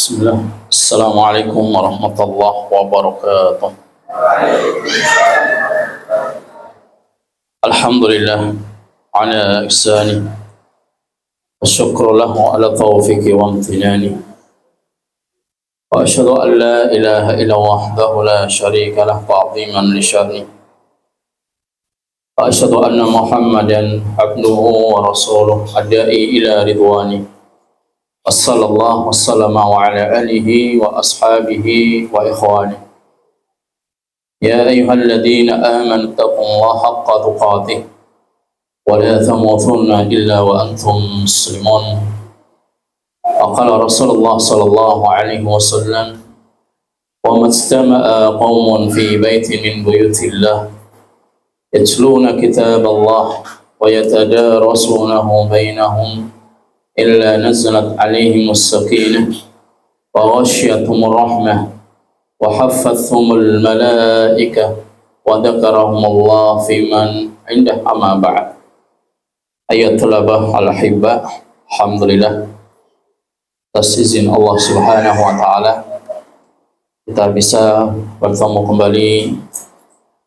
Bismillah. Assalamualaikum warahmatullahi wabarakatuh. Alhamdulillah ala ihsani wa syukru lahu ala taufiqi wa amtinani wa asyhadu an la ilaha illa wahdahu la syarika lah ta'ziman li syarni wa asyhadu anna Muhammadan abduhu wa rasuluh adai ila ridwani. Wassallallahu wasallama wa ala alihi wa ashabihi wa ikhwani. Ya ayyuhalladzina amanu taqullaha haqqa tuqatih wa la tamutunna illa wa antum muslimun. Qala Rasulullah sallallahu alaihi wasallam, wa majtama'a qaumun fi baitin min buyutillah yatluna kitaballah wa yatadarasunahu bainahum إلا نزلت عليهم السكينة وغشيتهم الرحمة وحفتهم الملائكة وذكرهم الله في من عنده. أما بعد. Ayat talabah al-ahibba, alhamdulillah atas izin Allah subhanahu wa ta'ala kita bisa bertemu kembali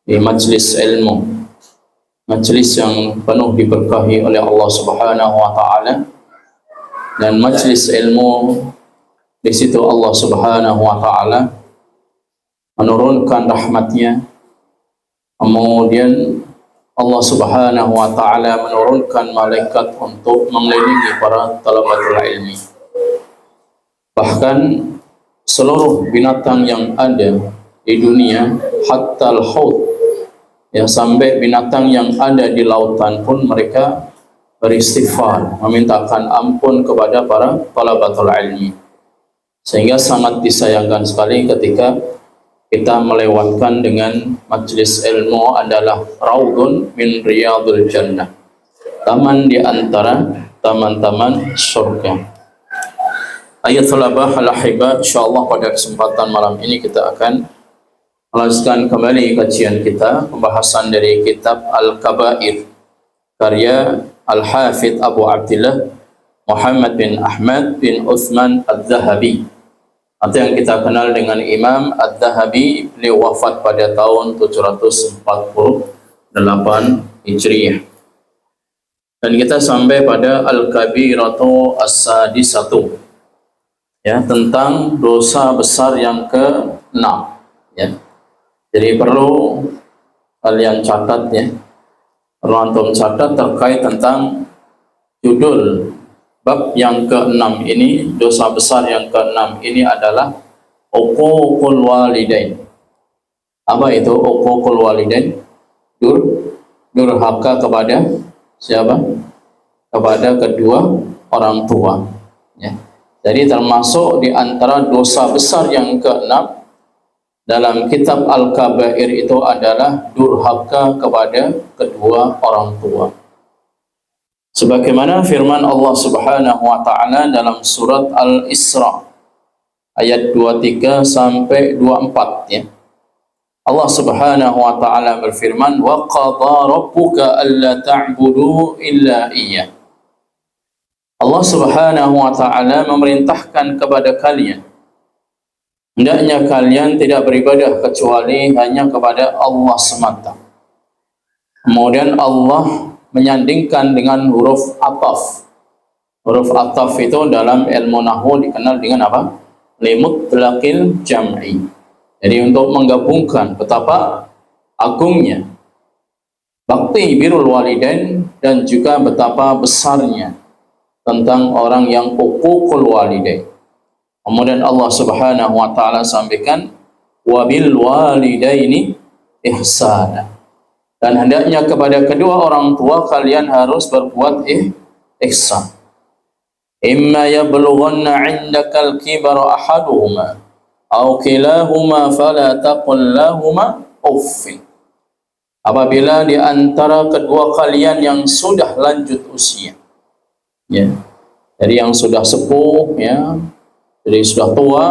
di majlis ilmu, majlis yang penuh diberkahi oleh Allah subhanahu wa ta'ala. Dan majlis ilmu di situ Allah Subhanahu wa taala menurunkan rahmatnya. Kemudian Allah Subhanahu wa taala menurunkan malaikat untuk mengelilingi para talabatul ilmi. Bahkan seluruh binatang yang ada di dunia, hatta al-haut, ya, sampai binatang yang ada di lautan pun mereka beristighfar, memintakan ampun kepada para talabatul ilmi. Sehingga sangat disayangkan sekali ketika kita melewatkan dengan majlis ilmu adalah raudun min riyadul jannah, taman di antara taman-taman surga. Ayat talabah al-ahibba, insyaallah pada kesempatan malam ini kita akan melanjutkan kembali kajian kita, pembahasan dari kitab Al-Kabair karya Al-Hafidh Abu Abdillah Muhammad bin Ahmad bin Uthman Al-Zahabi, atau yang kita kenal dengan Imam Al-Zahabi. Beliau wafat pada tahun 748 Hijriah. Dan kita sampai pada Al-Kabiratu As-Sadisatu, ya, tentang dosa besar yang ke-6, ya. Jadi perlu kalian catat, ya, perlu antum catat terkait tentang judul bab yang ke-6 ini. Dosa besar yang ke-6 ini adalah uququl walidain. Apa itu uququl walidain? Durhaka kepada siapa? Kepada kedua orang tua, ya. Jadi termasuk di antara dosa besar yang ke-6 dalam kitab Al-Kabair itu adalah durhaka kepada kedua orang tua. Sebagaimana firman Allah Subhanahu wa taala dalam surat Al-Isra ayat 23 sampai 24, ya. Allah Subhanahu wa taala berfirman, wa qadha rabbuka alla ta'budu illa iyyah. Allah Subhanahu wa taala memerintahkan kepada kalian, hendaknya kalian tidak beribadah kecuali hanya kepada Allah semata. Kemudian Allah menyandingkan dengan huruf ataf. Huruf ataf itu dalam ilmu nahwu dikenal dengan apa? Limutlaqil jam'i. Jadi untuk menggabungkan betapa agungnya bakti birrul walidain dan juga betapa besarnya tentang orang yang uququl walidain. Kemudian Allah Subhanahu wa taala sampaikan wabil walidaini ihsana, dan hendaknya kepada kedua orang tua kalian harus berbuat ihsan. Imma yablughanna 'indakal kibara ahaduhuma aw kilahuma fala taqul lahumā uff. Apabila di antara kedua kalian yang sudah lanjut usia, ya, jadi yang sudah sepuh, ya, jadi sudah tua,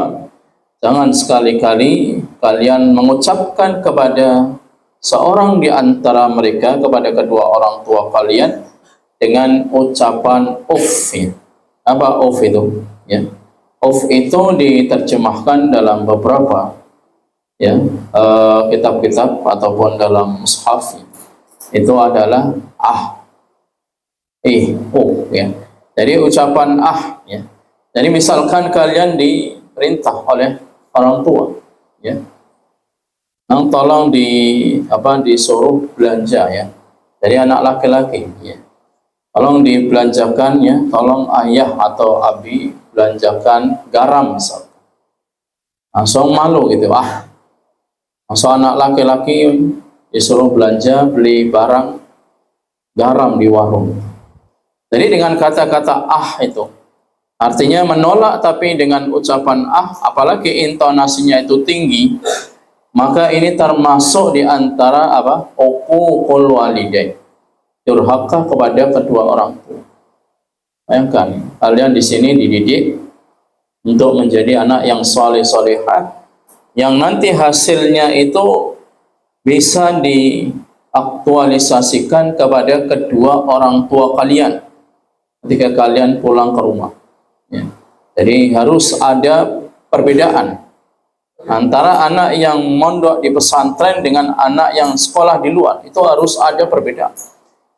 jangan sekali-kali kalian mengucapkan kepada seorang di antara mereka, kepada kedua orang tua kalian, dengan ucapan uff. Apa uff itu? Ya, Auf itu diterjemahkan dalam beberapa ya kitab-kitab ataupun dalam mushaf itu adalah ya. Jadi ucapan ya. Jadi misalkan kalian diperintah oleh orang tua ya. Tolong disuruh belanja ya. Dari anak laki-laki ya. Tolong dibelanjakan ya, tolong ayah atau abi belanjakan garam misalkan. Langsung malu gitu, langsung anak laki-laki disuruh belanja beli barang garam di warung. Jadi dengan kata-kata itu artinya menolak, tapi dengan ucapan apalagi intonasinya itu tinggi, maka ini termasuk di antara uququl walidain, durhaka kepada kedua orang tua. Bayangkan, kalian di sini dididik untuk menjadi anak yang saleh-salehah, yang nanti hasilnya itu bisa diaktualisasikan kepada kedua orang tua kalian ketika kalian pulang ke rumah. Ya. Jadi harus ada perbedaan antara anak yang mondok di pesantren dengan anak yang sekolah di luar. Itu harus ada perbedaan.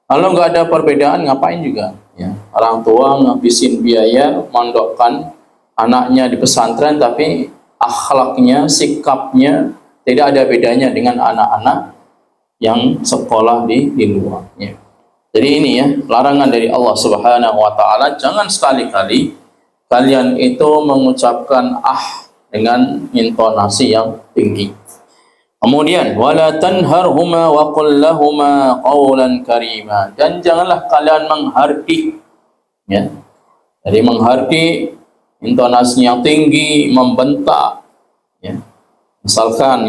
Kalau nggak ada perbedaan, ngapain juga? Ya, orang tua ngabisin biaya mondokkan anaknya di pesantren, tapi akhlaknya, sikapnya tidak ada bedanya dengan anak-anak yang sekolah di luar. Ya. Jadi ini ya larangan dari Allah Subhanahu Wa Taala. Jangan sekali-kali kalian itu mengucapkan dengan intonasi yang tinggi. Kemudian wala tanharhuma wa qul lahuma qawlan karima, dan janganlah kalian menghardik ya. Jadi menghardik, intonasi yang tinggi, membentak ya. Misalkan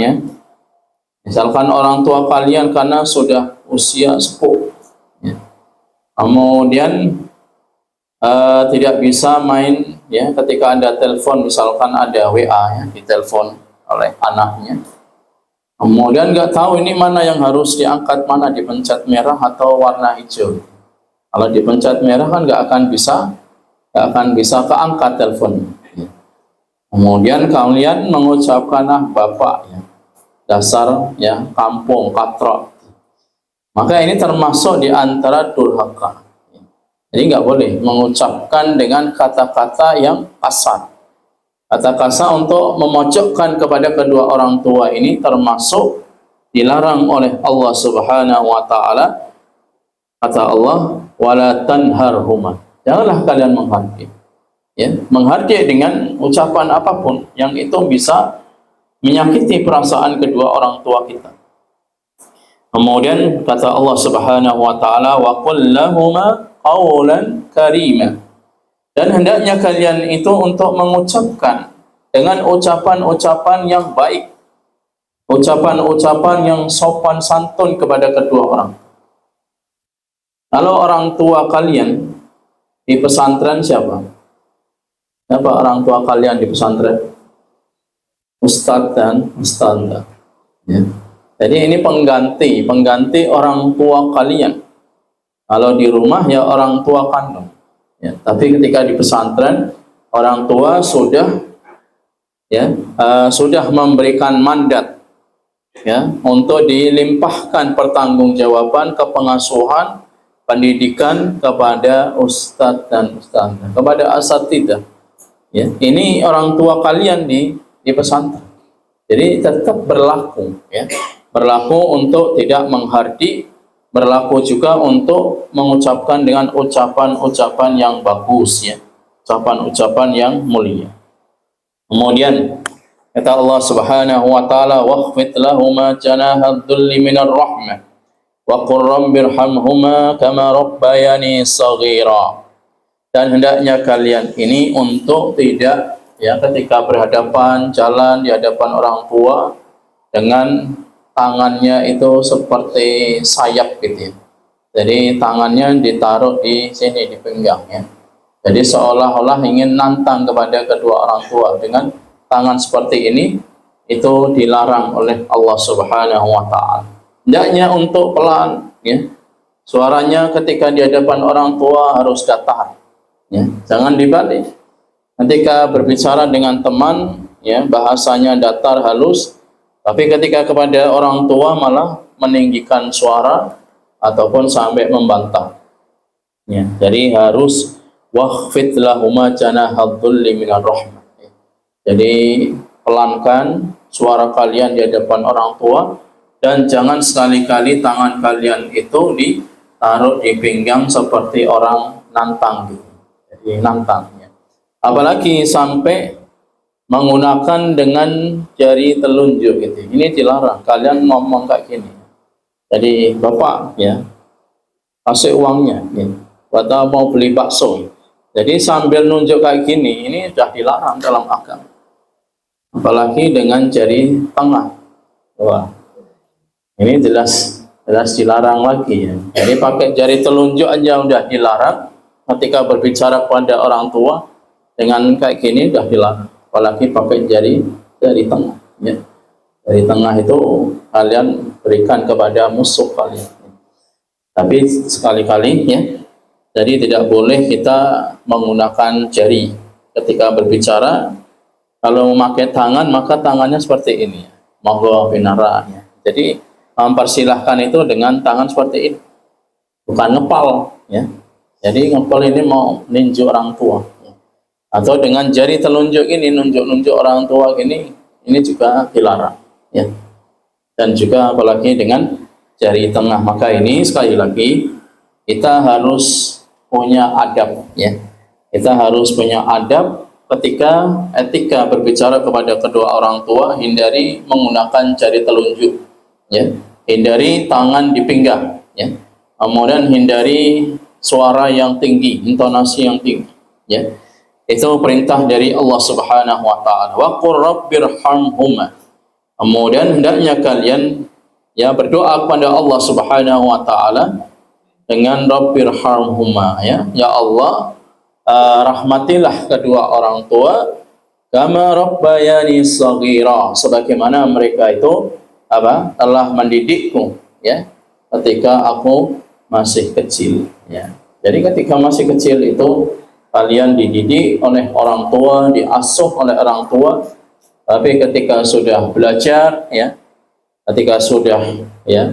orang tua kalian karena sudah usia sepuh ya. Kemudian tidak bisa main ya ketika ada telepon, misalkan ada WA ya, ditelepon oleh anaknya. Kemudian nggak tahu ini mana yang harus diangkat, mana dipencet merah atau warna hijau. Kalau dipencet merah kan nggak akan bisa keangkat telepon. Kemudian kalian mengucapkan bapak ya, dasar ya kampung katrok. Maka ini termasuk di antara durhaka. Jadi nggak boleh mengucapkan dengan kata-kata yang kasar. Kata kasar untuk memojokkan kepada kedua orang tua ini termasuk dilarang oleh Allah Subhanahu Wa Taala. Kata Allah, wala tanharhuma, janganlah kalian menghardik. Ya, menghardik dengan ucapan apapun yang itu bisa menyakiti perasaan kedua orang tua kita. Kemudian kata Allah Subhanahu Wa Taala, wa qul lahuma qawlan karima, dan hendaknya kalian itu untuk mengucapkan dengan ucapan-ucapan yang baik, ucapan-ucapan yang sopan santun kepada kedua orang. Kalau orang tua kalian di pesantren siapa? Siapa orang tua kalian di pesantren? Ustadz dan ustadzah. Ya. Jadi ini pengganti orang tua kalian. Kalau di rumah ya orang tua kandung. Ya, tapi ketika di pesantren orang tua sudah memberikan mandat ya untuk dilimpahkan pertanggungjawaban kepengasuhan pendidikan kepada ustadz dan ustadzah, kepada asatidzah. Ya, ini orang tua kalian di pesantren. Jadi tetap berlaku ya. Berlaku untuk tidak menghardik, berlaku juga untuk mengucapkan dengan ucapan-ucapan yang bagus ya, ucapan-ucapan yang mulia. Kemudian kata Allah Subhanahu Wa Taala, wakhfid lahuma janahad dhulli minar rahmah wa qur rabbirhamhuma kama rabbayani shaghira. Dan hendaknya kalian ini untuk tidak ya ketika berhadapan jalan di hadapan orang tua dengan tangannya itu seperti sayap gitu ya. Jadi tangannya ditaruh di sini di pinggangnya. Jadi seolah-olah ingin nantang kepada kedua orang tua dengan tangan seperti ini, itu dilarang oleh Allah Subhanahu Wa Taala. Hendaknya untuk pelan ya. Suaranya ketika di hadapan orang tua harus datar. Ya, jangan dibalik. Ketika berbicara dengan teman, ya, bahasanya datar halus, tapi ketika kepada orang tua malah meninggikan suara ataupun sampai membantah. Ya, jadi harus wakhfid lahuma janahadh dhulli minar rahmah. Jadi pelankan suara kalian di hadapan orang tua, dan jangan sekali-kali tangan kalian itu ditaruh di pinggang seperti orang nantang gitu. Jadi nantang, ya. Apalagi sampai menggunakan dengan jari telunjuk gitu. Ini dilarang. Kalian ngomong kayak gini. Jadi bapak, ya, kasih uangnya, ya, atau mau beli bakso. Jadi sambil nunjuk kayak gini, ini sudah dilarang dalam agama. Apalagi dengan jari tengah. Wah, ini jelas dilarang lagi, ya. Jadi pakai jari telunjuk aja udah dilarang. Ketika berbicara kepada orang tua dengan kayak gini udah dilarang. Apalagi pakai jari tengah, ya. Jari tengah itu kalian berikan kepada musuh kalian. Tapi sekali-kali, ya. Jadi tidak boleh kita menggunakan jari ketika berbicara. Kalau memakai tangan, maka tangannya seperti ini, ya. Monggo binara, ya. Jadi mempersilahkan itu dengan tangan seperti ini, bukan ngepal, ya. Jadi ngepal ini mau ninju orang tua, ya. Atau dengan jari telunjuk ini nunjuk orang tua ini juga dilarang, ya. Dan juga apalagi dengan jari tengah. Maka ini sekali lagi kita harus punya adab, ya. Kita harus punya adab ketika etika berbicara kepada kedua orang tua. Hindari menggunakan jari telunjuk, ya. Hindari tangan di pinggang, ya. Kemudian hindari suara yang tinggi, intonasi yang tinggi, ya. Itu perintah dari Allah Subhanahu wa taala. Wa qur rabbirhamhuma. Kemudian hendaknya kalian, ya, berdoa kepada Allah Subhanahu wa taala dengan rabbirhamhuma, ya. Ya Allah, rahmatilah kedua orang tua kama rabbayani shaghira, sebagaimana mereka itu telah mendidikku, ya, ketika aku masih kecil, ya. Jadi ketika masih kecil itu kalian dididik oleh orang tua, diasuh oleh orang tua. Tapi ketika sudah belajar, ya, ketika sudah, ya,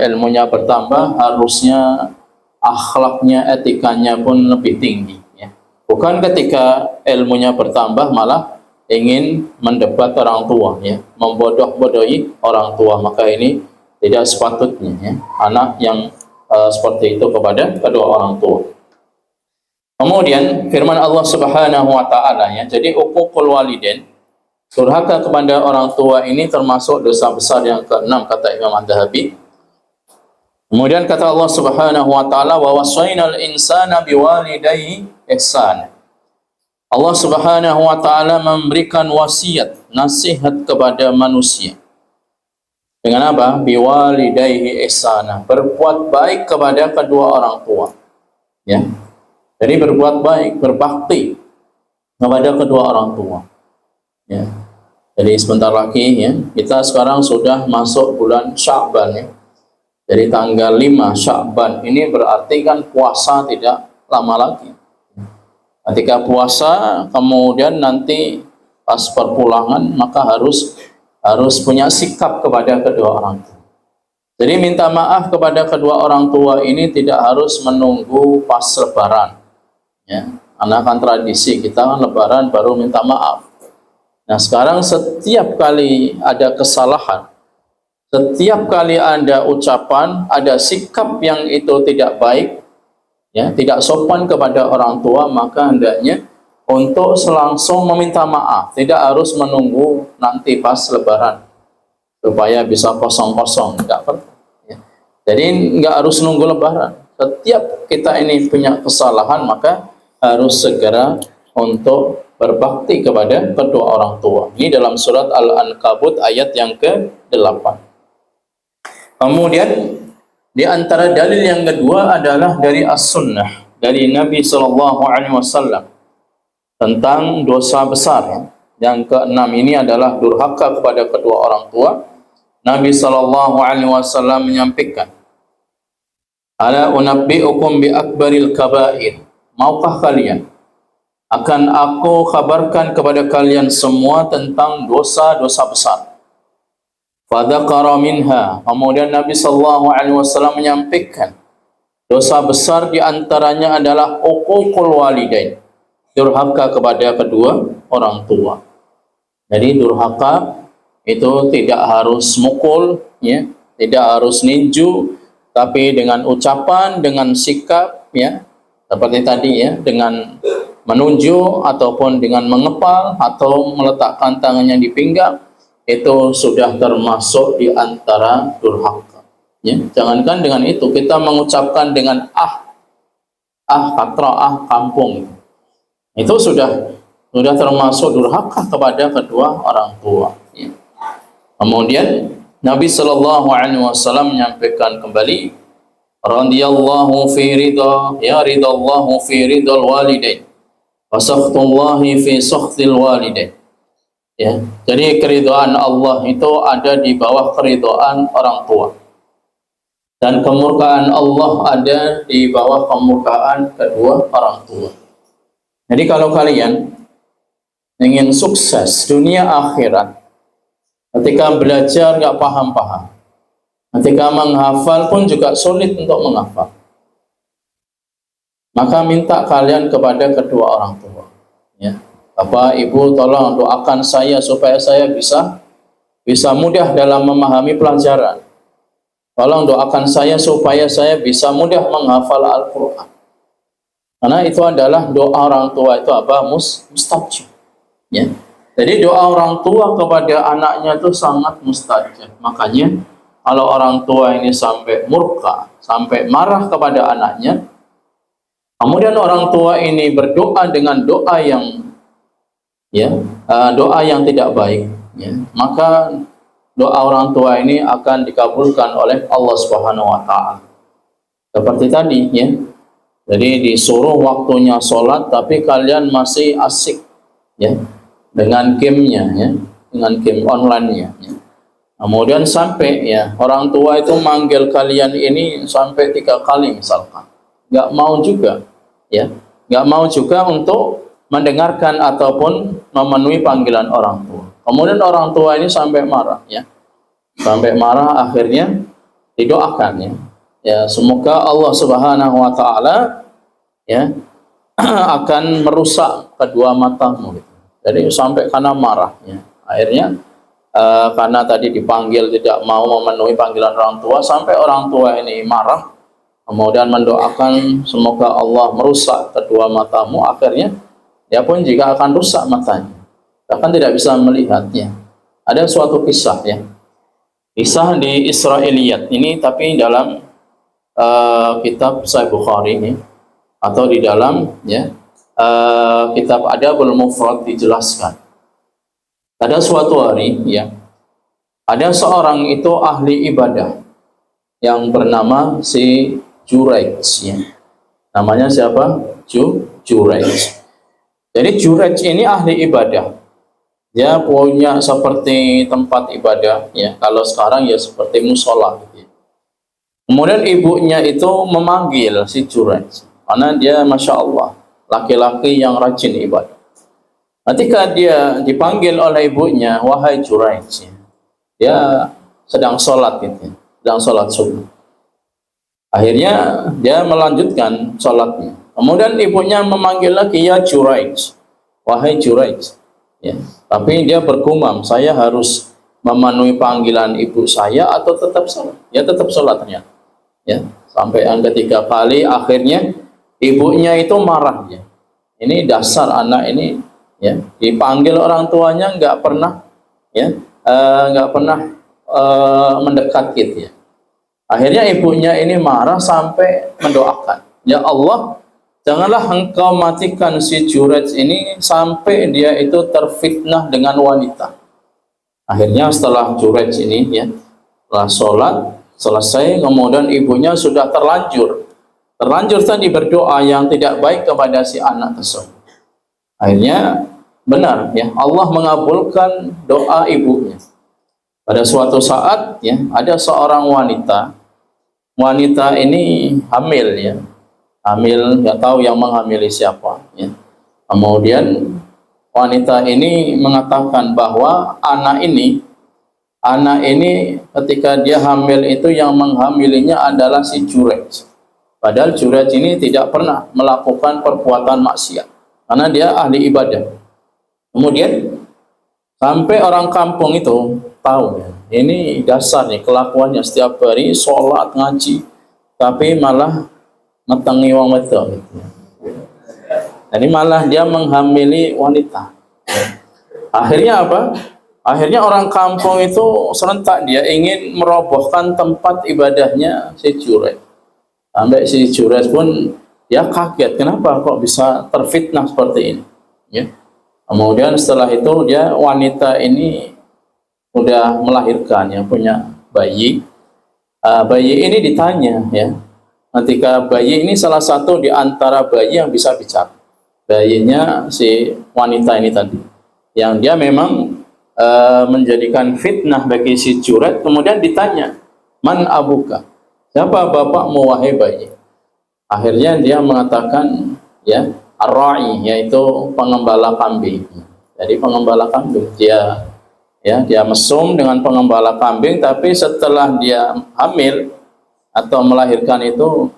ilmunya bertambah, harusnya akhlaknya, etikanya pun lebih tinggi, ya. Bukan ketika ilmunya bertambah malah ingin mendebat orang tua, ya, membodoh-bodohi orang tua. Maka ini tidak sepatutnya, ya, anak yang seperti itu kepada kedua orang tua. Kemudian firman Allah Subhanahu wa taala, ya, jadi uququl walidain, durhaka kepada orang tua, ini termasuk dosa besar yang keenam kata Imam Adz-Dzahabi. Kemudian kata Allah Subhanahu wa taala, wa wasainal insana biwalidayhi ihsana. Allah Subhanahu wa taala memberikan wasiat, nasihat kepada manusia. Dengan apa? Biwalidayhi ihsana, berbuat baik kepada kedua orang tua, ya. Jadi berbuat baik, berbakti kepada kedua orang tua, ya. Jadi sebentar lagi, ya, kita sekarang sudah masuk bulan Sya'ban, ya. Jadi tanggal 5 Sya'ban ini berarti kan puasa tidak lama lagi. Ketika puasa, kemudian nanti pas perpulangan, maka harus punya sikap kepada kedua orang tua. Jadi minta maaf kepada kedua orang tua ini tidak harus menunggu pas Lebaran, ya. Karena kan tradisi kita kan Lebaran baru minta maaf. Nah sekarang setiap kali ada kesalahan, setiap kali ada ucapan, ada sikap yang itu tidak baik, ya, tidak sopan kepada orang tua, maka hendaknya untuk langsung meminta maaf, tidak harus menunggu nanti pas Lebaran supaya bisa kosong-kosong, tidak perlu, ya. Jadi nggak harus nunggu Lebaran. Setiap kita ini punya kesalahan, maka harus segera untuk berbakti kepada kedua orang tua. Ini dalam surat Al-Ankabut ayat yang ke-8. Kemudian di antara dalil yang kedua adalah dari As-Sunnah, dari Nabi SAW tentang dosa besar, ya. Yang ke-6 ini adalah durhaka kepada kedua orang tua. Nabi SAW menyampaikan, ala unabbi'ukum bi akbaril kabair, maukah kalian akan aku kabarkan kepada kalian semua tentang dosa-dosa besar. Fadzakara minha, kemudian Nabi sallallahu alaihi wasallam menyampaikan dosa besar di antaranya adalah uququl walidain, durhaka kepada kedua orang tua. Jadi durhaka itu tidak harus mukul, ya, tidak harus ninju, tapi dengan ucapan, dengan sikap, ya, seperti tadi, ya, dengan menunjuk ataupun dengan mengepal atau meletakkan tangannya di pinggang, itu sudah termasuk di antara durhaka. Ya, jangankan dengan itu, kita mengucapkan dengan katra, kampung, itu sudah termasuk durhaka kepada kedua orang tua. Ya. Kemudian Nabi Shallallahu Alaihi Wasallam menyampaikan kembali, radhiyallahu fi ridha, ya ridallahu fi ridal walidain, wa sakhtullahi fi sakhtil walidain. Ya, jadi keridhaan Allah itu ada di bawah keridhaan orang tua, dan kemurkaan Allah ada di bawah kemurkaan kedua orang tua. Jadi kalau kalian ingin sukses dunia akhirat, ketika belajar nggak paham-paham, ketika menghafal pun juga sulit untuk menghafal, maka minta kalian kepada kedua orang tua. Ya, Bapak, Ibu, tolong doakan saya supaya saya bisa mudah dalam memahami pelajaran. Tolong doakan saya supaya saya bisa mudah menghafal Al-Quran. Karena itu adalah doa orang tua itu apa? Mustajab. Ya. Jadi doa orang tua kepada anaknya itu sangat mustajab. Makanya kalau orang tua ini sampai murka, sampai marah kepada anaknya, kemudian orang tua ini berdoa dengan doa yang doa yang tidak baik, ya, maka doa orang tua ini akan dikabulkan oleh Allah Subhanahu wa taala. Seperti tadi, ya. Jadi disuruh waktunya sholat tapi kalian masih asik, ya, dengan gamenya, ya, dengan game online-nya, ya. Kemudian sampai, ya, orang tua itu manggil kalian ini sampai 3 kali misalkan, nggak mau juga, ya, nggak mau juga untuk mendengarkan ataupun memenuhi panggilan orang tua. Kemudian orang tua ini sampai marah, ya, sampai marah, akhirnya didoakan, ya, ya, semoga Allah Subhanahu wa taala, ya, akan merusak kedua matamu, gitu. Jadi sampai karena marah, ya, akhirnya karena tadi dipanggil tidak mau memenuhi panggilan orang tua, sampai orang tua ini marah, kemudian mendoakan semoga Allah merusak kedua matamu, akhirnya dia pun juga akan rusak matanya, bahkan tidak bisa melihatnya. Ada suatu kisah, ya, kisah di Israiliyat ini, tapi dalam kitab Sahih Bukhari ini, atau di dalam, ya, kitab Adabul Mufrad dijelaskan. Pada suatu hari, ya, ada seorang itu ahli ibadah yang bernama si Juraij, ya. Namanya siapa? Juraij. Jadi Juraij ini ahli ibadah. Dia punya seperti tempat ibadah, ya. Kalau sekarang ya seperti musola, gitu, ya. Kemudian ibunya itu memanggil si Juraij, karena dia masya Allah laki-laki yang rajin ibadah. Ketika dia dipanggil oleh ibunya, wahai Juraij, dia sedang sholat, gitu, sedang sholat subuh. Akhirnya dia melanjutkan sholatnya. Kemudian ibunya memanggil lagi, ya Juraij, wahai Juraij, ya. Tapi dia bergumam, saya harus memenuhi panggilan ibu saya atau tetap sholat? Ya tetap sholat ternyata, ya. Sampai yang ketiga kali, akhirnya ibunya itu marah, ya. Ini dasar anak ini, ya, dipanggil orang tuanya nggak pernah, ya, nggak pernah mendekat, gitu, ya. Akhirnya ibunya ini marah sampai mendoakan, ya Allah, janganlah engkau matikan si Juraij ini sampai dia itu terfitnah dengan wanita. Akhirnya setelah Juraij ini, ya, setelah sholat selesai, kemudian ibunya sudah terlanjur tadi berdoa yang tidak baik kepada si anak tersebut. Akhirnya benar, ya, Allah mengabulkan doa ibunya. Pada suatu saat, ya, ada seorang wanita ini hamil, ya, hamil, nggak tahu yang menghamili siapa, ya. Kemudian wanita ini mengatakan bahwa anak ini ketika dia hamil itu yang menghamilinya adalah si Jurej. Padahal Jurej ini tidak pernah melakukan perbuatan maksiat karena dia ahli ibadah. Kemudian sampai orang kampung itu tahu ya, ini dasar nih kelakuannya setiap hari sholat ngaji tapi malah metengi wong wedok gitu. Jadi malah dia menghamili wanita. Akhirnya apa? Akhirnya orang kampung itu serentak dia ingin merobohkan tempat ibadahnya si Jurej. Sampai si Jurej pun dia kaget, kenapa kok bisa terfitnah seperti ini? Ya. Kemudian setelah itu wanita ini sudah melahirkan, ya, punya bayi. Bayi ini ditanya, ya, ketika bayi ini salah satu di antara bayi yang bisa bicara. Bayinya si wanita ini tadi, yang dia memang menjadikan fitnah bagi si Jurej. Kemudian ditanya, man abuka, siapa bapakmu wahai bayi? Akhirnya dia mengatakan, ya, ar-ra'i, yaitu pengembala kambing. Jadi pengembala kambing, dia mesum dengan pengembala kambing, tapi setelah dia hamil atau melahirkan itu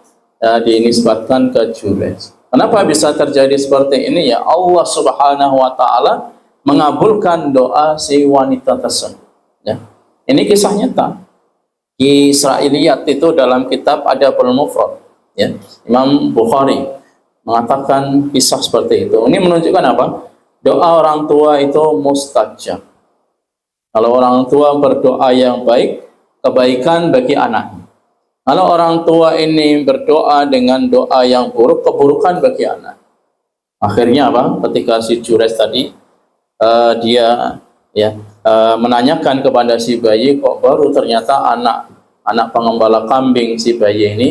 dinisbatkan ke Jurej. Kenapa bisa terjadi seperti ini? Ya, Allah Subhanahu wa taala mengabulkan doa si wanita tersebut. Ya. Ini kisah nyata. Israiliyat itu dalam kitab Adabul Mufrad. Ya. Imam Bukhari mengatakan kisah seperti itu. Ini menunjukkan apa? Doa orang tua itu mustajab. Kalau orang tua berdoa yang baik, kebaikan bagi anaknya. Kalau orang tua ini berdoa dengan doa yang buruk, keburukan bagi anak. Akhirnya apa? Ketika si Jurej tadi dia menanyakan kepada si bayi, kok baru ternyata anak pengembala kambing si bayi ini.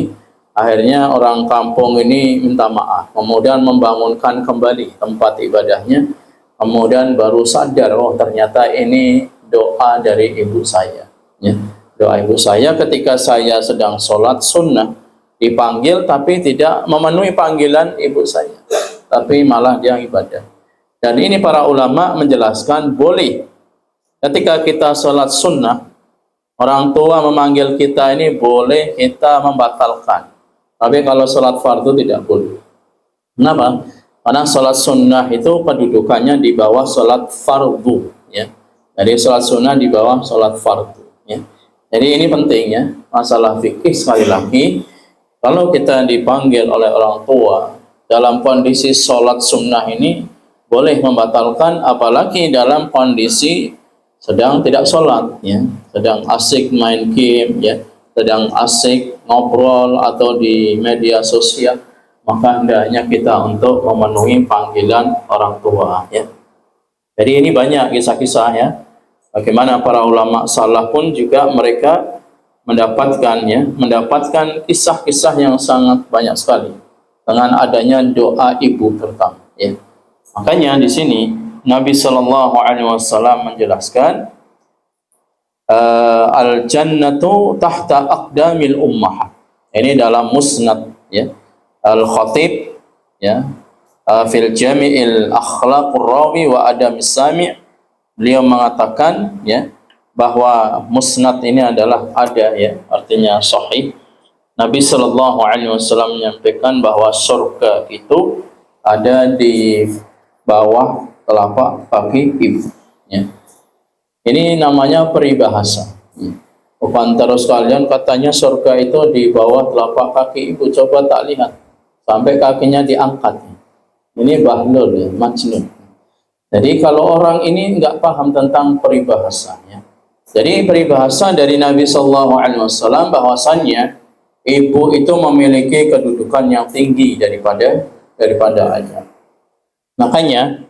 Akhirnya orang kampung ini minta maaf, kemudian membangunkan kembali tempat ibadahnya, kemudian baru sadar, oh ternyata ini doa dari ibu saya. Ya. Doa ibu saya ketika saya sedang sholat sunnah, dipanggil tapi tidak memenuhi panggilan ibu saya, tapi malah dia ibadah. Dan ini para ulama menjelaskan boleh ketika kita sholat sunnah, orang tua memanggil kita ini boleh kita membatalkan. Tapi kalau sholat fardu tidak boleh. Kenapa? Karena sholat sunnah itu kedudukannya di bawah sholat fardu. Ya. Jadi sholat sunnah di bawah sholat fardu. Ya. Jadi ini penting, ya, masalah fikih. Sekali lagi, kalau kita dipanggil oleh orang tua dalam kondisi sholat sunnah ini boleh membatalkan, apalagi dalam kondisi sedang tidak sholat, ya, sedang asik main game, ya, sedang asik ngobrol atau di media sosial, maka hendaknya kita untuk memenuhi panggilan orang tua, ya. Jadi ini banyak kisah-kisah, ya. Bagaimana para ulama salaf pun juga mereka mendapatkan kisah-kisah yang sangat banyak sekali dengan adanya doa ibu terutama, ya. Makanya di sini Nabi Shallallahu Alaihi Wasallam menjelaskan al jannatu tahta aqdamil ummahat. Ini dalam musnad, ya, al khatib, ya, fil jami'il akhlaqur rawi wa adamis sami'. Beliau mengatakan, ya, bahwa musnad ini adalah ada, ya, artinya sahih. Nabi Shallallahu Alaihi Wasallam menyampaikan bahwa surga itu ada di bawah telapak kaki ibu, ya. Ini namanya peribahasa. Bukan terus kalian katanya surga itu di bawah telapak kaki ibu, coba tak lihat sampai kakinya diangkat. Ini bahlul, ya, majnun. Jadi kalau orang ini nggak paham tentang peribahasanya, jadi peribahasa dari Nabi Shallallahu Alaihi Wasallam bahwasannya ibu itu memiliki kedudukan yang tinggi daripada ayah. Makanya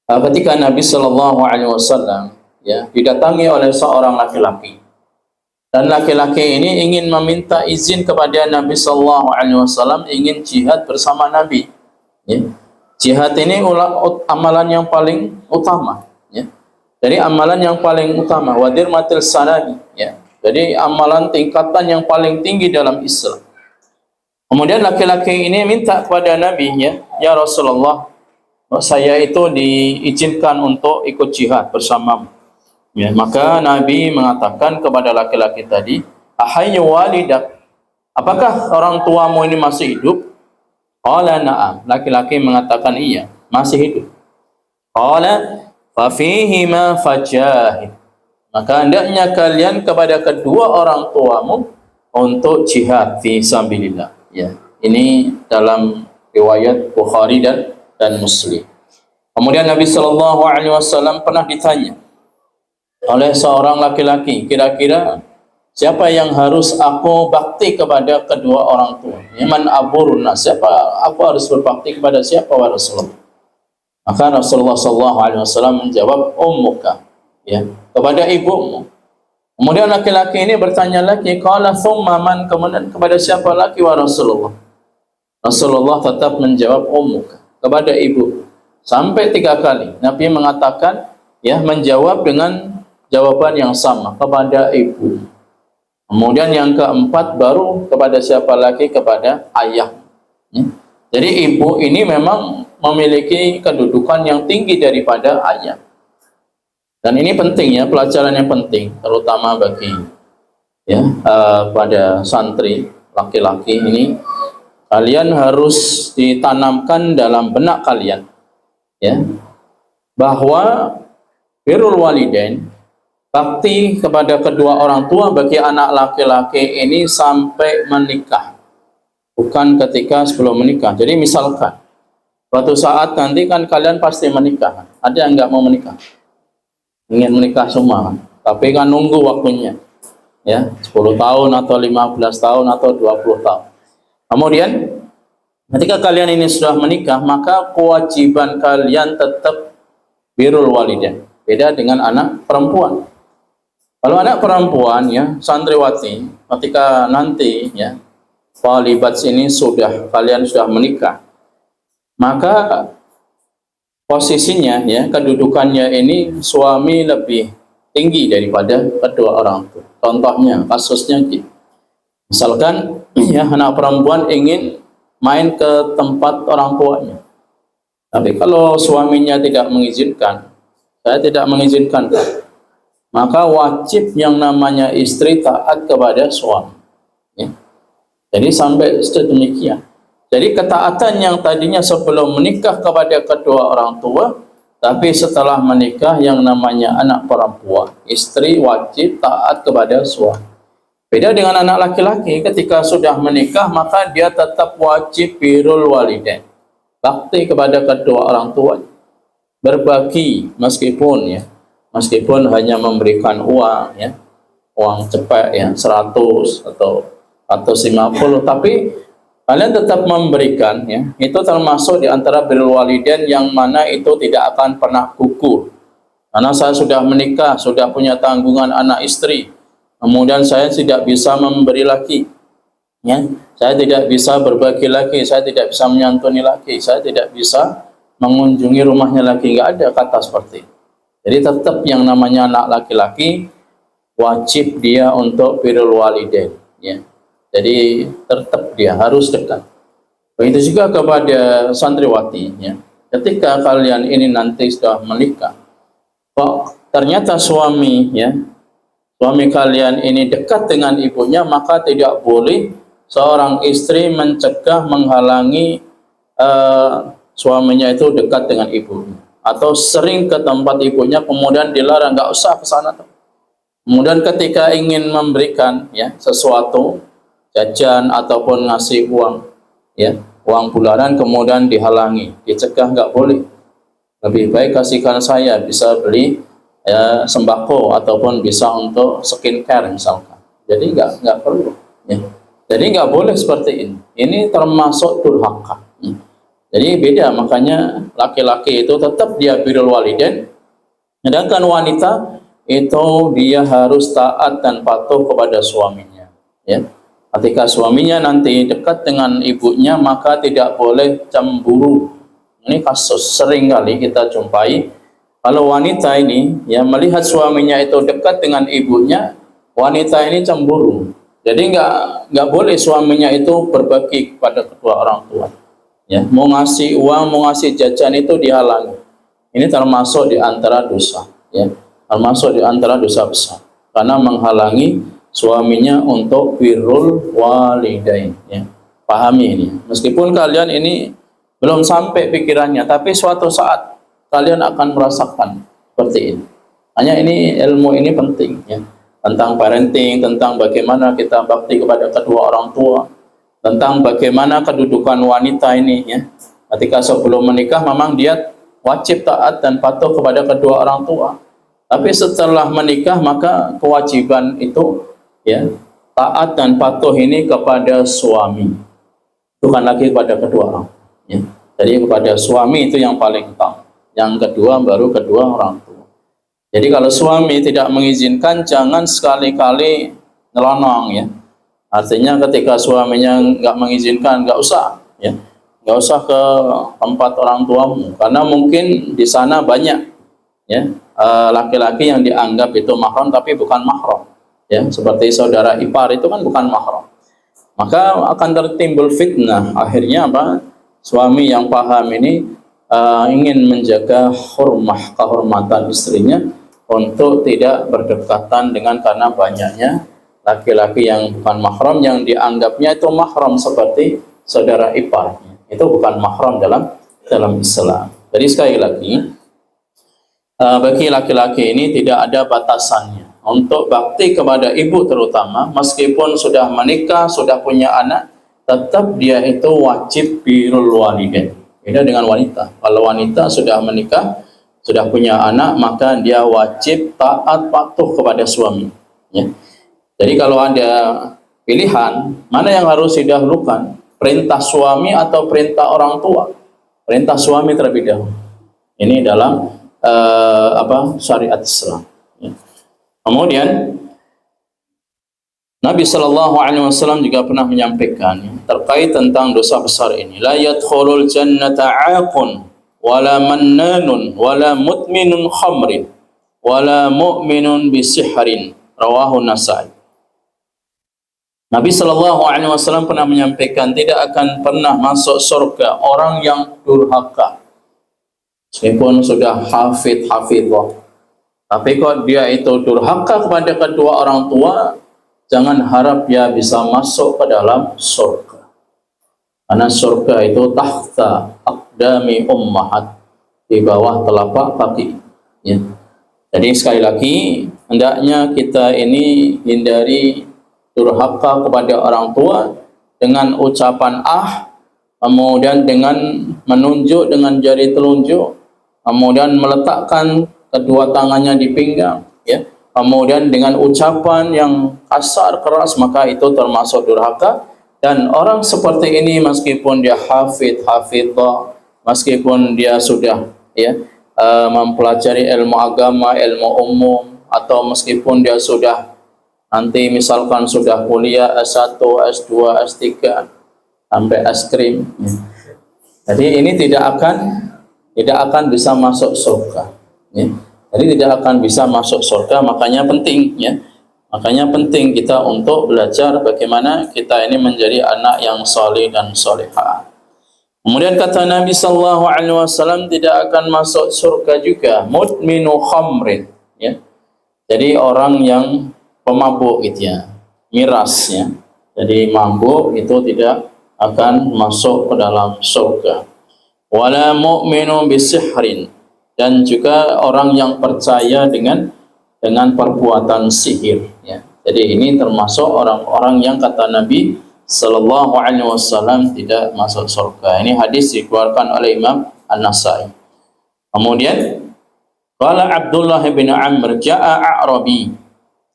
ketika Nabi Shallallahu Alaihi Wasallam, ya, didatangi oleh seorang laki-laki, dan laki-laki ini ingin meminta izin kepada Nabi Shallallahu Alaihi Wasallam, ingin jihad bersama Nabi, ya. Jihad ini amalan yang paling utama, ya. Jadi amalan yang paling utama, wadir matil sanadi, ya. Jadi amalan tingkatan yang paling tinggi dalam Islam. Kemudian laki-laki ini minta kepada Nabi, ya Rasulullah, saya itu diizinkan untuk ikut jihad bersamamu. Ya, maka Nabi mengatakan kepada laki-laki tadi, ahayyu walidak, apakah orang tuamu ini masih hidup? Qala na'am, laki-laki mengatakan iya, masih hidup. Qala fa fihima fajahid, maka hendaknya kalian kepada kedua orang tuamu untuk jihad fi sabilillah. Ya, ini dalam riwayat Bukhari dan Muslim. Kemudian Nabi Shallallahu Alaihi Wasallam pernah ditanya oleh seorang laki-laki, kira-kira siapa yang harus aku bakti kepada kedua orang tua? Man aburuna, siapa aku harus berbakti kepada siapa wa Rasulullah? Maka Rasulullah Shallallahu Alaihi Wasallam menjawab, ummuka, ya, kepada ibumu. Kemudian laki-laki ini bertanya lagi, qala thumma man, kemudian kepada siapa lagi wa Rasulullah? Rasulullah tetap menjawab ummuka, kepada ibu. Sampai 3 kali Nabi mengatakan, ya, menjawab dengan jawaban yang sama, kepada ibu. Kemudian yang keempat baru kepada siapa lagi? Kepada ayah. Ya. Jadi ibu ini memang memiliki kedudukan yang tinggi daripada ayah. Dan ini penting, ya, pelajaran yang penting, terutama bagi, ya, pada santri laki-laki ini. Kalian harus ditanamkan dalam benak kalian, ya, bahwa birrul walidain, bakti kepada kedua orang tua bagi anak laki-laki ini sampai menikah, bukan ketika sebelum menikah. Jadi misalkan suatu saat nanti kan kalian pasti menikah, ada yang nggak mau menikah, ingin menikah semua, tapi kan nunggu waktunya, ya, 10 tahun atau 15 tahun atau 20 tahun. Kemudian ketika kalian ini sudah menikah, maka kewajiban kalian tetap birrul walidain. Beda dengan anak perempuan. Kalau anak perempuan, ya, santriwati, ketika nanti, ya, walibats ini kalian sudah menikah, maka posisinya, ya, kedudukannya ini suami lebih tinggi daripada kedua orang tua. Contohnya, kasusnya gitu. Misalkan, ya, anak perempuan ingin main ke tempat orang tuanya, tapi kalau suaminya tidak mengizinkan, saya tidak mengizinkan, maka wajib yang namanya istri taat kepada suami, ya. Jadi sampai sedemikian. Jadi ketaatan yang tadinya sebelum menikah kepada kedua orang tua, tapi setelah menikah yang namanya anak perempuan, istri wajib taat kepada suami. Beda dengan anak laki-laki, ketika sudah menikah maka dia tetap wajib birrul walidain, bakti kepada kedua orang tua, berbagi meskipun hanya memberikan uang, ya, uang cepet, ya, 100 atau 150, tapi kalian tetap memberikan, ya. Itu termasuk di antara birrul walidain yang mana itu tidak akan pernah gugur. Karena saya sudah menikah, sudah punya tanggungan anak istri, kemudian saya tidak bisa memberi lagi, ya, saya tidak bisa berbagi lagi, saya tidak bisa menyantuni lagi, saya tidak bisa mengunjungi rumahnya lagi, nggak ada kata seperti itu. Jadi tetap yang namanya anak laki-laki wajib dia untuk birrul walidain, ya. Jadi tetap dia harus dekat. Begitu juga kepada santriwati, ya. Ketika kalian ini nanti sudah menikah, kok ternyata suami kalian ini dekat dengan ibunya, maka tidak boleh seorang istri mencegah, menghalangi suaminya itu dekat dengan ibunya, atau sering ke tempat ibunya kemudian dilarang, nggak usah ke sana. Kemudian ketika ingin memberikan, ya, sesuatu, jajan ataupun ngasih uang, ya, uang bulanan, kemudian dihalangi, dicegah, nggak boleh. Lebih baik kasihkan saya, bisa beli, ya, sembako ataupun bisa untuk skincare misalkan. Jadi nggak perlu, ya. Jadi nggak boleh seperti ini. Ini termasuk durhaka. Ya. Jadi beda, makanya laki-laki itu tetap dia birrul walidain, sedangkan wanita itu dia harus taat dan patuh kepada suaminya, ya. Ketika suaminya nanti dekat dengan ibunya, maka tidak boleh cemburu. Ini kasus sering kali kita jumpai. Kalau wanita ini, ya, melihat suaminya itu dekat dengan ibunya, wanita ini cemburu. Jadi nggak boleh suaminya itu berbagi kepada kedua orang tua. Ya, mau ngasih uang, mau ngasih jajan itu dihalangi. Ini termasuk di antara dosa, ya. Termasuk di antara dosa besar. Karena menghalangi suaminya untuk birrul walidain, ya. Pahami ini. Meskipun kalian ini belum sampai pikirannya, tapi suatu saat kalian akan merasakan seperti ini. Hanya ini ilmu ini penting, ya. Tentang parenting, tentang bagaimana kita bakti kepada kedua orang tua, tentang bagaimana kedudukan wanita ini, ya. Ketika sebelum menikah memang dia wajib taat dan patuh kepada kedua orang tua. Tapi setelah menikah maka kewajiban itu, ya, taat dan patuh ini kepada suami. Bukan lagi kepada kedua orang, ya. Jadi kepada suami itu yang paling utama. Yang kedua baru kedua orang tua. Jadi kalau suami tidak mengizinkan, jangan sekali-kali nyelonong, ya. Artinya ketika suaminya nggak mengizinkan, nggak usah, ya, nggak usah ke tempat orang tuamu, karena mungkin di sana banyak, ya, laki-laki yang dianggap itu mahram tapi bukan mahram, ya, seperti saudara ipar itu kan bukan mahram, maka akan tertimbul fitnah. Akhirnya apa? Suami yang paham ini ingin menjaga kehormatan istrinya untuk tidak berdekatan dengan, karena banyaknya laki-laki yang bukan mahram yang dianggapnya itu mahram seperti saudara ipar. Itu bukan mahram dalam Islam. Jadi sekali lagi, bagi laki-laki ini tidak ada batasannya untuk bakti kepada ibu, terutama meskipun sudah menikah, sudah punya anak, tetap dia itu wajib birrul walidain. Beda dengan wanita. Kalau wanita sudah menikah, sudah punya anak, maka dia wajib taat patuh kepada suami, ya. Jadi kalau ada pilihan, mana yang harus didahulukan? Perintah suami atau perintah orang tua? Perintah suami terlebih dahulu. Ini dalam syariat Islam, ya. Kemudian Nabi Shallallahu Alaihi Wasallam juga pernah menyampaikan, ya, terkait tentang dosa besar ini. La yadkhulul jannata 'aqun wala mannanun wala mutminun khamrin wala mu'minun bisihrin. Rawahu Nasai. Nabi Shallallahu Alaihi Wasallam pernah menyampaikan, tidak akan pernah masuk surga orang yang durhaka, meskipun sudah hafidhah, tapi kok dia itu durhaka kepada kedua orang tua, jangan harap dia bisa masuk ke dalam surga. Karena surga itu tahta aqdami ummahat, di bawah telapak kaki, ya. Jadi sekali lagi, hendaknya kita ini hindari durhaka kepada orang tua dengan ucapan kemudian dengan menunjuk dengan jari telunjuk, kemudian meletakkan kedua tangannya di pinggang, ya, kemudian dengan ucapan yang kasar keras, maka itu termasuk durhaka. Dan orang seperti ini meskipun dia hafidhah, meskipun dia sudah, ya, mempelajari ilmu agama, ilmu umum, atau meskipun dia sudah nanti misalkan sudah kuliah S1, S2, S3 sampai es krim, ya. Jadi ini tidak akan bisa masuk surga, ya. Jadi tidak akan bisa masuk surga. Makanya penting, ya. Makanya penting kita untuk belajar bagaimana kita ini menjadi anak yang saleh dan salihah. Kemudian kata Nabi sallallahu alaihi wasallam, tidak akan masuk surga juga mudminu khamrin, ya. Jadi orang yang pemabuk gitu, ya, miras, ya. Jadi mabuk itu tidak akan masuk ke dalam surga. Wala mu'minu bisihrin, dan juga orang yang percaya dengan perbuatan sihir, ya. Jadi ini termasuk orang-orang yang kata Nabi sallallahu alaihi wasallam tidak masuk surga. Ini hadis dikeluarkan oleh Imam An-Nasai. Kemudian qala Abdullah bin Amr jaa A'rabi,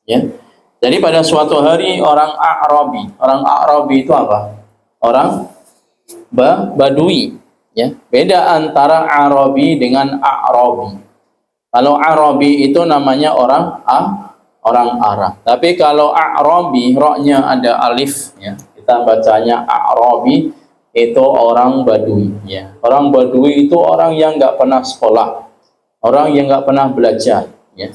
ya. Jadi pada suatu hari orang A'rabi itu apa? Orang Badui, ya. Beda antara Arabi dengan A'rabi. Kalau Arabi itu namanya orang Arab. Tapi kalau A'rabi, roknya ada alif, ya. Kita bacanya A'rabi, itu orang Badui, ya. Orang Badui itu orang yang nggak pernah sekolah, orang yang nggak pernah belajar, ya.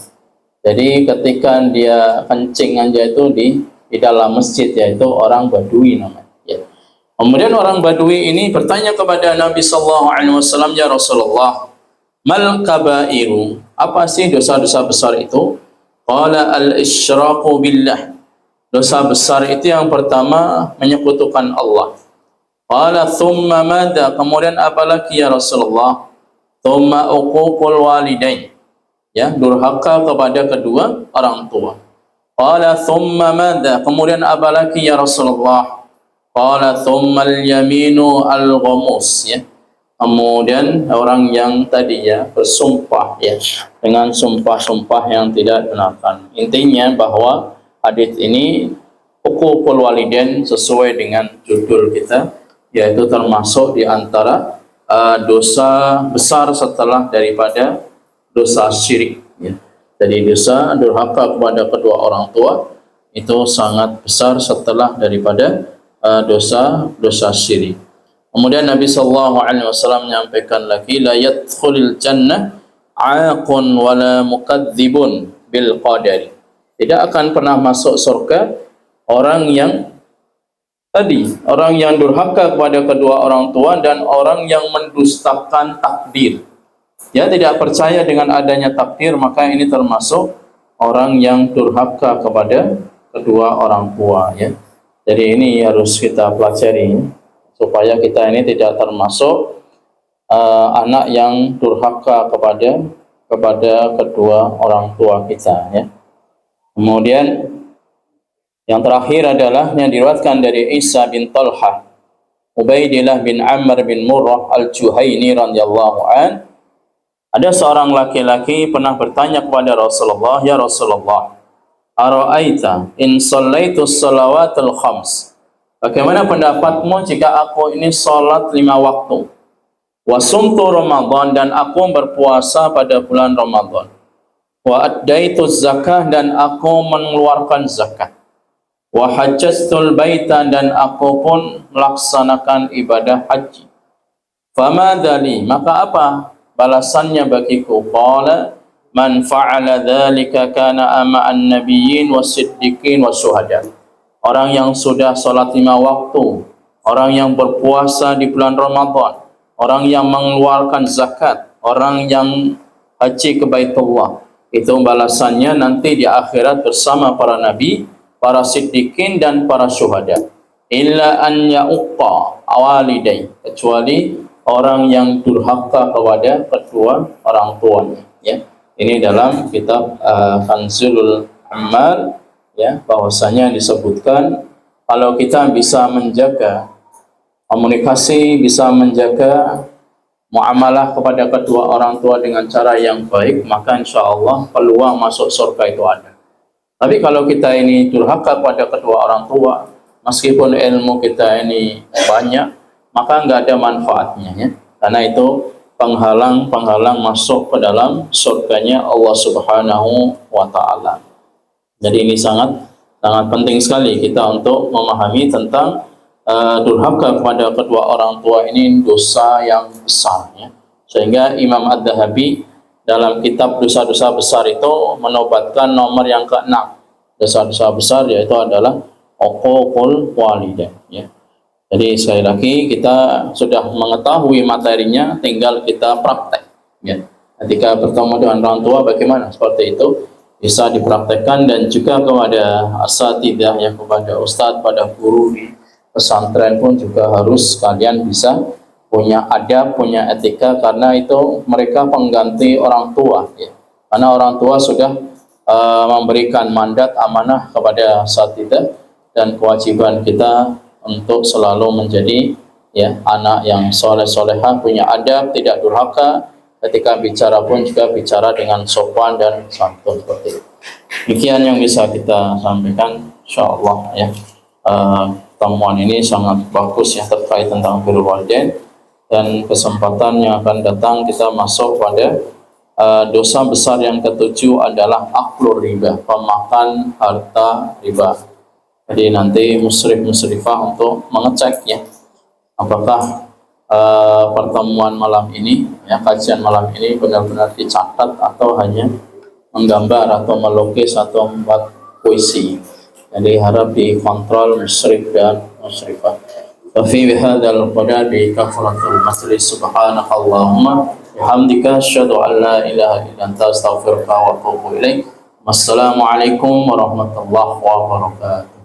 Jadi ketika dia kencing aja itu di dalam masjid, yaitu orang Badui namanya, ya. Kemudian orang Badui ini bertanya kepada Nabi sallallahu alaihi wasallam, "Ya Rasulullah, mal kabairu?" Apa sih dosa-dosa besar itu? Qala al-isyraku billah. Dosa besar itu yang pertama menyekutukan Allah. Qala thumma madza? Kemudian apa lagi ya Rasulullah? Thumma uququl walidain. Ya, durhaka kepada kedua orang tua. Qala thumma madza? Kemudian apa lagi ya Rasulullah? Qala thummal yaminu al-ghamus, ya. Kemudian orang yang tadi ya bersumpah ya dengan sumpah-sumpah yang tidak benarkan. Intinya bahwa hadis ini uququl walidain sesuai dengan judul kita, yaitu termasuk di antara dosa besar setelah daripada dosa syirik ya. Jadi dosa durhaka kepada kedua orang tua itu sangat besar setelah daripada dosa syirik. Kemudian Nabi sallallahu alaihi wasallam menyampaikan lagi, la yadkhulul jannah 'aqun wala mukadzibun bil qadari. Tidak akan pernah masuk surga orang yang durhaka kepada kedua orang tua dan orang yang mendustakan takdir. Dia tidak percaya dengan adanya takdir, maka ini termasuk orang yang durhaka kepada kedua orang tua ya. Jadi ini harus kita pelajari supaya kita ini tidak termasuk anak yang durhaka kepada kedua orang tua kita ya. Kemudian yang terakhir adalah yang diriwayatkan dari Isa bin Talhah, Ubaidillah bin Amr bin Murrah al-Juhaini radhiyallahu an. Ada seorang laki-laki pernah bertanya kepada Rasulullah, "Ya Rasulullah, ara'aita in shallaitu shalawatul khams?" Bagaimana pendapatmu jika aku ini salat 5 waktu? Wa sumtu Ramadan, dan aku berpuasa pada bulan Ramadan. Wa addaitu zakah, dan aku mengeluarkan zakat. Wa hajjatul baita, dan aku pun melaksanakan ibadah haji. Fama dzali, maka apa balasannya bagiku? Qala man fa'ala dzalika kana ama'an nabiyyin wasiddiqin wasyuhada. Orang yang sudah salat 5 waktu, orang yang berpuasa di bulan Ramadan, orang yang mengeluarkan zakat, orang yang haji ke Baitullah, itu balasannya nanti di akhirat bersama para nabi, para siddiqin dan para syuhada. Illa an ya'uqqa awalidai, kecuali orang yang durhaka kepada kedua orang tuanya ya. Ini dalam kitab Kanzul Amal ya, bahwasanya disebutkan kalau kita bisa menjaga komunikasi, bisa menjaga muamalah kepada kedua orang tua dengan cara yang baik, maka insya Allah peluang masuk surga itu ada. Tapi kalau kita ini durhaka pada kedua orang tua, meskipun ilmu kita ini banyak, maka nggak ada manfaatnya ya. Karena itu penghalang masuk ke dalam surganya Allah Subhanahu wa taala. Jadi ini sangat penting sekali kita untuk memahami tentang durhaka kepada kedua orang tua ini dosa yang besar ya. Sehingga Imam Ad-Dhahabi dalam kitab dosa-dosa besar itu menobatkan nomor yang ke-6 dosa-dosa besar, yaitu adalah uququl walidain ya. Jadi sekali lagi kita sudah mengetahui materinya, tinggal kita praktek ya. Ketika bertemu dengan orang tua bagaimana seperti itu bisa dipraktekkan, dan juga kepada asatidzah ya, kepada ustadz, pada guru di pesantren pun juga harus kalian bisa punya adab, punya etika, karena itu mereka pengganti orang tua ya. Karena orang tua sudah memberikan mandat amanah kepada asatidzah, dan kewajiban kita untuk selalu menjadi ya anak yang soleh-solehah, punya adab, tidak durhaka, ketika bicara pun juga bicara dengan sopan dan santun seperti itu. Demikian yang bisa kita sampaikan insyaallah ya. Temuan ini sangat bagus ya terkait tentang birrul walidain, dan kesempatan yang akan datang kita masuk pada dosa besar yang ke-7 adalah aklur riba, pemakan harta riba. Jadi nanti musyrif-musyrifah untuk mengecek ya apakah pertemuan malam ini ya, kajian malam ini benar-benar dicatat atau hanya menggambar atau melukis atau membuat puisi. Jadi harap dikontrol musyrif dan musyrifah. ففي هذا القدر كفرة المجلس سبحانك اللهم بحمدك أشهد أن لا إله إلا أنت أستغفرك وأتوب إليك. Wassalamu alaikum warahmatullahi wabarakatuh.